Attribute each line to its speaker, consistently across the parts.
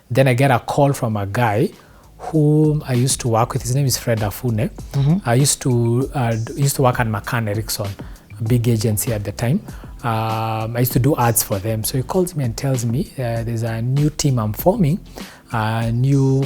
Speaker 1: Then I get a call from a guy whom I used to work with. His name is Fred Afune. I used to work at McCann, a big agency at the time. I used to do ads for them. So he calls me and tells me there's a new team I'm forming, a new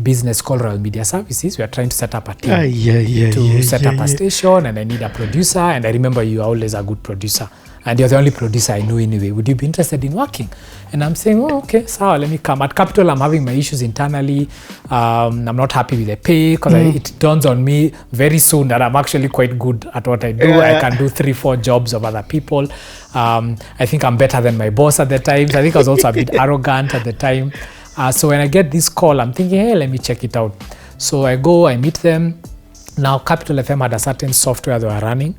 Speaker 1: business called Royal Media Services. We are trying to set up a team to set up a station, and I need a producer. And I remember you are always a good producer. And you're the only producer I know anyway. Would you be interested in working? And I'm saying, oh, okay, so let me come. At Capital, I'm having my issues internally. I'm not happy with the pay because it dawns on me very soon that I'm actually quite good at what I do. I can do 3-4 jobs of other people. I think I'm better than my boss at the time. So I think I was also a bit arrogant at the time. So when I get this call, I'm thinking, hey, let me check it out. So I go, I meet them. Now, Capital FM had a certain software they were running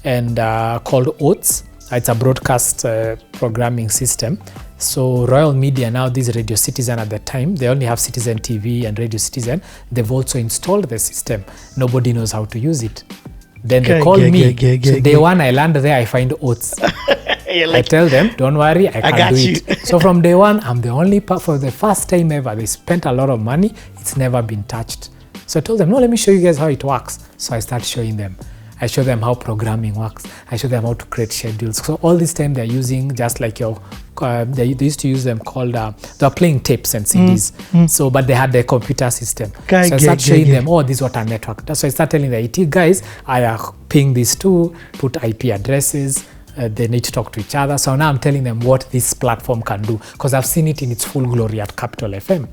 Speaker 1: and called Oats. It's a broadcast programming system. So Royal Media, now this Radio Citizen at the time, they only have Citizen TV and Radio Citizen. They've also installed the system. Nobody knows how to use it. Then they call me. So day one I land there, I find Oats. I tell them, don't worry, I can do it. So from day one, I'm the only for the first time ever, they spent a lot of money. It's never been touched. So I told them, no, let me show you guys how it works. So I start showing them. I show them how programming works. I show them how to create schedules. So all this time they're using just like your, they used to use them called, they're playing tapes and CDs. So, but they had their computer system. So I start showing them, oh, this is what a network does. So I start telling the IT guys, I ping these two, put IP addresses, they need to talk to each other. So now I'm telling them what this platform can do because I've seen it in its full glory at Capital FM.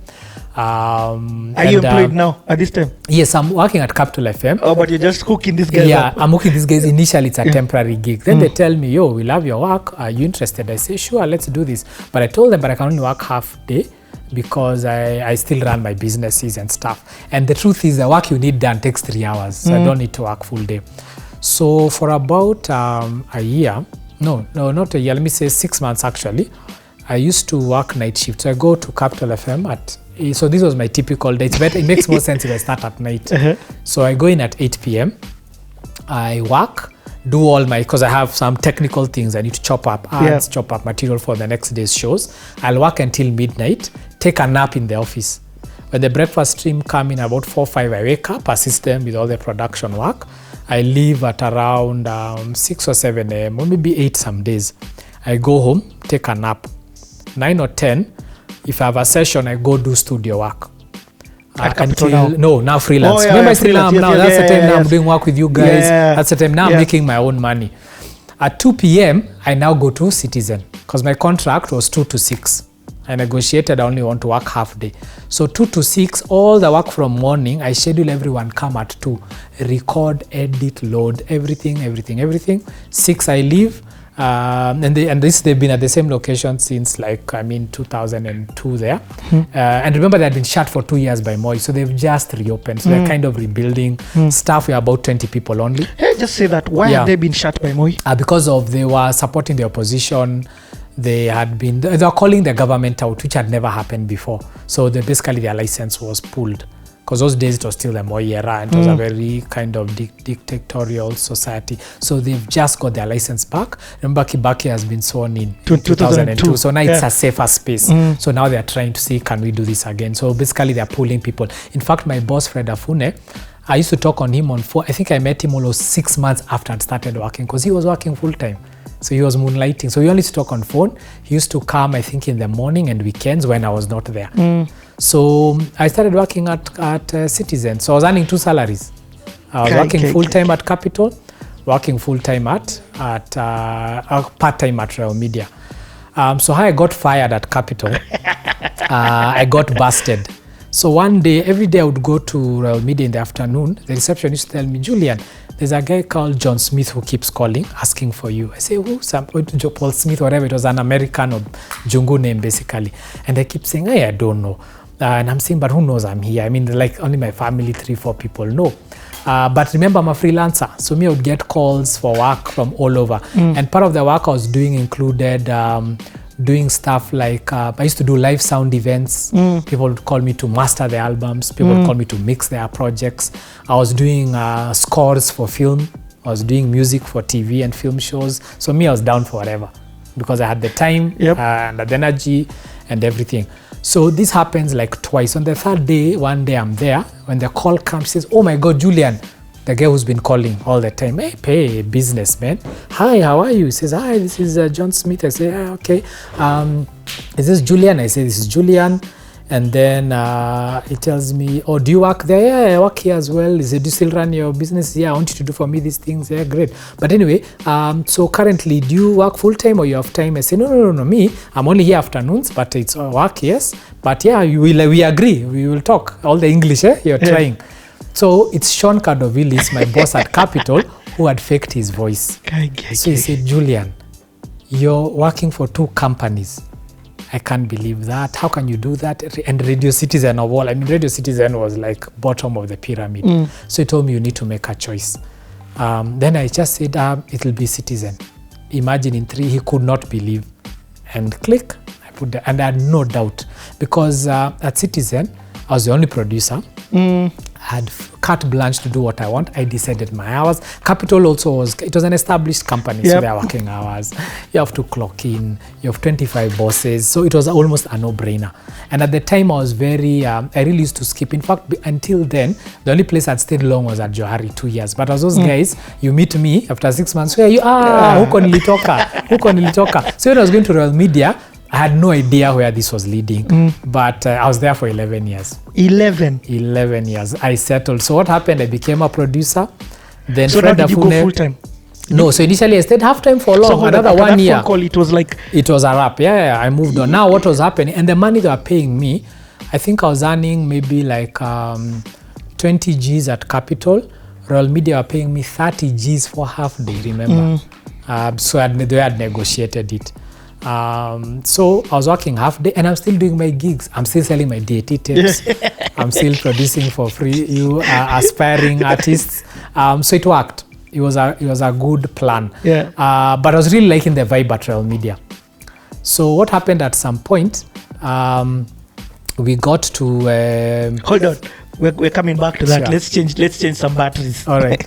Speaker 2: Are you employed now at this time?
Speaker 1: Yes, I'm working at Capital FM.
Speaker 2: Oh, but you're just hooking these guys up.
Speaker 1: I'm hooking these guys. Initially, it's a temporary gig. Then they tell me, yo, we love your work. Are you interested? I say, sure, let's do this. But I told them, but I can only work half day because I still run my businesses and stuff. And the truth is the work you need done takes 3 hours. So I don't need to work full day. So for about a year, no, not a year, let me say 6 months actually, I used to work night shift. So I go to Capital FM so this was my typical day. It's better, it makes more sense if I start at night. So I go in at 8 p.m. I work, do all my, because I have some technical things. I need to chop up ads, chop up material for the next day's shows. I'll work until midnight, take a nap in the office. When the breakfast stream come in about 4 or 5, I wake up, assist them with all the production work. I leave at around 6 or 7 a.m. or maybe 8 some days. I go home, take a nap. 9 or 10, if I have a session, I go do studio work. Now freelance. Remember I still am now. That's the time now I'm doing work with you guys. That's the time now I'm making my own money. At 2 p.m., I now go to Citizen because my contract was 2 to 6. I negotiated I only want to work half day. So 2 to 6, all the work from morning, I schedule everyone come at 2. Record, edit, load, everything. 6, I leave. They've been at the same location since 2002 there. And remember they had been shut for 2 years by Moi, so they've just reopened. So they're kind of rebuilding. Staff were about 20 people only.
Speaker 2: Hey, just say that. Why have they been shut by Moi?
Speaker 1: Because they were supporting the opposition. They were calling the government out, which had never happened before. So basically their license was pulled. Because those days it was still the Moi era and it was a very kind of dictatorial society. So they've just got their license back. Remember, Kibaki has been sworn in 2002. So now it's a safer space. So now they're trying to see, can we do this again? So basically they're pulling people. In fact, my boss, Fred Afune, I used to talk on him on phone. I think I met him almost 6 months after I'd started working because he was working full time. So he was moonlighting. So we only used to talk on phone. He used to come, I think, in the morning and weekends when I was not there. So I started working at Citizen. So I was earning 2 salaries. I was working full-time at Capital, working full-time at part-time at Royal Media. So how I got fired at Capital, I got busted. So one day, every day I would go to Royal Media in the afternoon. The receptionist tell me, Julian, there's a guy called John Smith who keeps calling, asking for you. I say, who? Paul Smith, whatever. It was an American or Jungu name, basically. And they keep saying, hey, I don't know. And I'm saying, but who knows I'm here? I mean, only my family, 3-4 people know. But remember, I'm a freelancer. So me, I would get calls for work from all over. And part of the work I was doing included doing stuff like, I used to do live sound events. People would call me to master the albums. People would call me to mix their projects. I was doing scores for film. I was doing music for TV and film shows. So me, I was down for whatever because I had the time and the energy and everything. So this happens like twice. On the third day, one day I'm there. When the call comes, she says, oh my God, Julian, the guy who's been calling all the time, hey, pay businessman. Hi, how are you? He says, hi, this is John Smith. I say, okay. Is this Julian? I say, this is Julian. And then he tells me, oh, do you work there? Yeah, I work here as well. He said, do you still run your business? Yeah, I want you to do for me these things. Yeah, great. But anyway, so currently, do you work full-time or you have time? I say, no, me. I'm only here afternoons, but it's work, yes. But yeah, we agree. We will talk. All the English, you're trying. So it's Sean Cardovillis, my boss at Capital, who had faked his voice. So he said, Julian, you're working for 2 companies. I can't believe that. How can you do that? And Radio Citizen of all, Radio Citizen was like bottom of the pyramid. So he told me you need to make a choice. Then I just said, it'll be Citizen. Imagine in 3, he could not believe. And click, I put that, and I had no doubt. Because at Citizen, I was the only producer. I had carte blanche to do what I want. I decided my hours. Capital also it was an established company, so their working hours. You have to clock in. You have 25 bosses. So it was almost a no-brainer. And at the time, I was very, I really used to skip. In fact, until then, the only place I'd stayed long was at Johari, 2 years. But as those guys, you meet me after 6 months, where you are? Huko nilitoka. So when I was going to Royal Media, I had no idea where this was leading, but I was there for 11 years. 11 years. I settled. So what happened? I became a producer. Then
Speaker 2: so now did you go full-time?
Speaker 1: No, so initially I stayed half-time for long, so another 1 year.
Speaker 2: Phone call, it was like...
Speaker 1: It was a wrap. Yeah, I moved on. Now what was happening, and the money they were paying me, I think I was earning maybe like 20 Gs at Capital. Royal Media were paying me 30 Gs for half day, remember? So they had negotiated it. So I was working half day and I'm still doing my gigs. I'm still selling my DAT tapes. I'm still producing for free, aspiring artists. So it worked. It was a good plan. But I was really liking the vibe at Royal Media. So what happened at some point, we got to...
Speaker 2: Hold on. We're coming back to that. Sure. Let's change some batteries.
Speaker 1: All right.